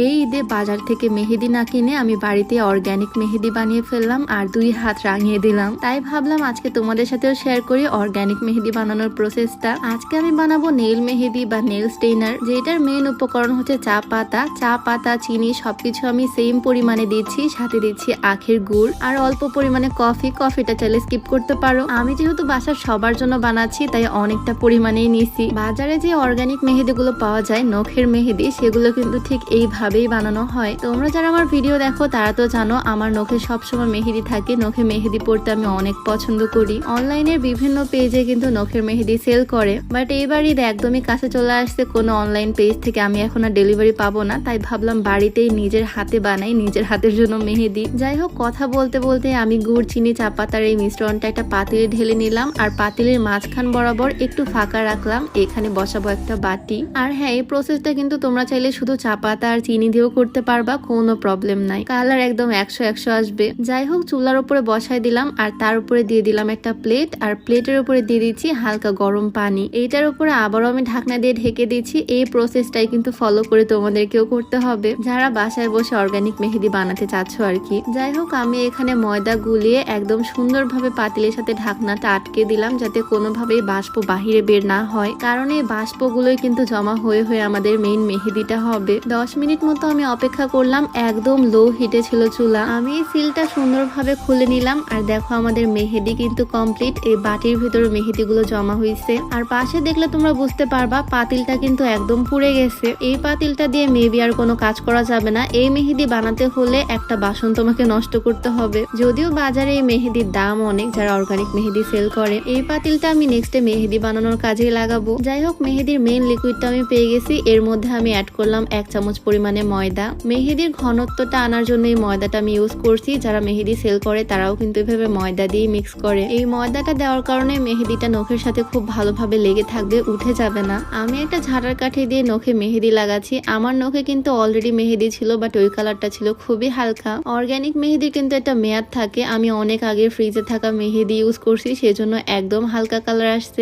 এই ঈদে বাজার থেকে মেহেদি না কিনে আমি বাড়িতে অর্গানিক মেহেদি বানিয়ে ফেললাম আর 2 হাত রাঙিয়ে দিলাম। তাই ভাবলাম আজকে তোমাদের সাথেও শেয়ার করি অর্গানিক মেহেদি বানানোর প্রসেসটা। আজকে আমি বানাবো নেল মেহেদি বা নেল স্টেইনার, যেটার মেইন উপকরণ হচ্ছে চা পাতা, চিনি সবকিছু আমি সেম পরিমাণে দিচ্ছি, সাথে দিচ্ছি আখের গুড় আর অল্প পরিমাণে কফিটা চাইলে স্কিপ করতে পারো। আমি যেহেতু বাসার সবার জন্য বানাচ্ছি তাই অনেকটা পরিমাণেই নিছি। বাজারে যে অর্গানিক মেহেদি গুলো পাওয়া যায় নখের মেহেদি, সেগুলো কিন্তু ঠিক এইভাবেই বানানো হয়। তোমরা যারা আমার ভিডিও দেখো তারা তো জানো আমার নখে সবসময় মেহেদি থাকে। নখে মেহেদি পড়তে আমি অনেক পছন্দ করি। অনলাইনের বিভিন্ন পেজে কিন্তু নখের মেহেদি সেল করে, বাট এইবার ঈদ একদমই কাছে চলে আসছে, কোনো অনলাইন পেজ থেকে আমি এখন আর ডেলিভারি পাবো না। তাই ভাবলাম বাড়িতেই নিজের হাতে বানাই, নিজের হাতের জন্য মেহেদি। যাই হোক, কথা বলতে বলতে আমি গুড়, চিনি, চা পাতার এই মিশ্রণটা একটা পাতিলে ঢেলে নিলাম আর পাতিলের মাঝখান বরাবর একটু ফাঁকা রাখলাম। এখানে বসাবো একটা বাটি। আর হ্যাঁ, এই প্রসেসটা কিন্তু তোমরা চাইলে শুধু চা পাতা আর চিনি দিয়েও করতে পারবা, কোনো প্রবলেম নাই। কালার একদম 100 আসবে। যাই হোক, চুলার উপরে বসাই দিলাম আর তার উপরে দিয়ে দিলাম একটা প্লেট, আর প্লেটের উপরে দিয়ে দিচ্ছি হালকা গরম পানি। এইটার উপরে আবারও আমি ঢাকনা দিয়ে ঢেকে দিচ্ছি। এই প্রসেসটাই কিন্তু ফলো করে তোমাদেরকেও করতে হবে যারা বাসায় বসে অর্গানিক মেহেদি বানাতে চাচ্ছ আর কি। যাই হোক, আমি এখানে ময়দা গুলিয়ে একদম সুন্দরভাবে পাতিলের সাথে ঢাকনাটা আটকে দিলাম, যাতে কোনোভাবেই বাষ্প বাহিরে বের না হয়, কারণ এই বাষ্পগুলোই কিন্তু জমা হয়ে হয়ে আমাদের মেইন মেহেদিটা হবে। 10 মিনিট মতো আমি অপেক্ষা করলাম। একদম লো হিটে ছিল চুলা। আমি এই সিলটা সুন্দরভাবে খুলে নিলাম আর দেখো আমাদের মেহেদি কিন্তু কমপ্লিট। এই বাটির ভিতরে মেহেদি গুলো জমা হয়েছে। আর পাশে দেখলে তোমরা বুঝতে পারবা পাতিলটা কিন্তু একদম পুড়ে গেছে। এই পাতিলটা দিয়ে মেবি আর কোনো কাজ করা যাবে না। এই মেহেদি বানাতে হলে একটা বাসন তোমাকে নষ্ট করতে হবে। যদিও বাজারে এই মেহেদির দাম অনেক, যারা অর্গানিক মেহেদি সেল করে। এই পাতিলটা আমি নেক্সটে মেহেদি বানানোর কাজে লাগাবো। যাই হোক, মেহেদির মেইন লিকুইডটা আমি পেয়ে গেছি। এর মধ্যে আমি অ্যাড করলাম 1 চামচ পরিমাণে ময়দা। মেহেদির ঘনত্বটা আনার জন্য এই ময়দাটা আমি ইউজ করছি। যারা মেহেদি সেল করে তারাও কিন্তু এভাবে ময়দা দিয়ে মিক্স করে। এই ময়দাটা দেওয়ার কারণে মেহেদিটা নখের সাথে খুব ভালোভাবে লেগে থাকবে, উঠে যাবে না। আমি একটা ঝাড়ার কাঠি দিয়ে নখে মেহেদি লাগাচ্ছি। আমার নখে কিন্তু অলরেডি মেহেদি ছিল, বাট ওই কালারটা ছিল খুবই হালকা। অর্গানিক মেহেদির কিন্তু একটা মেয়াদ থাকে। আমি অনেক আগে ফ্রিজে থাকা মেহেদি ইউজ করছি, সেজন্য একদম হালকা কালার আসছে।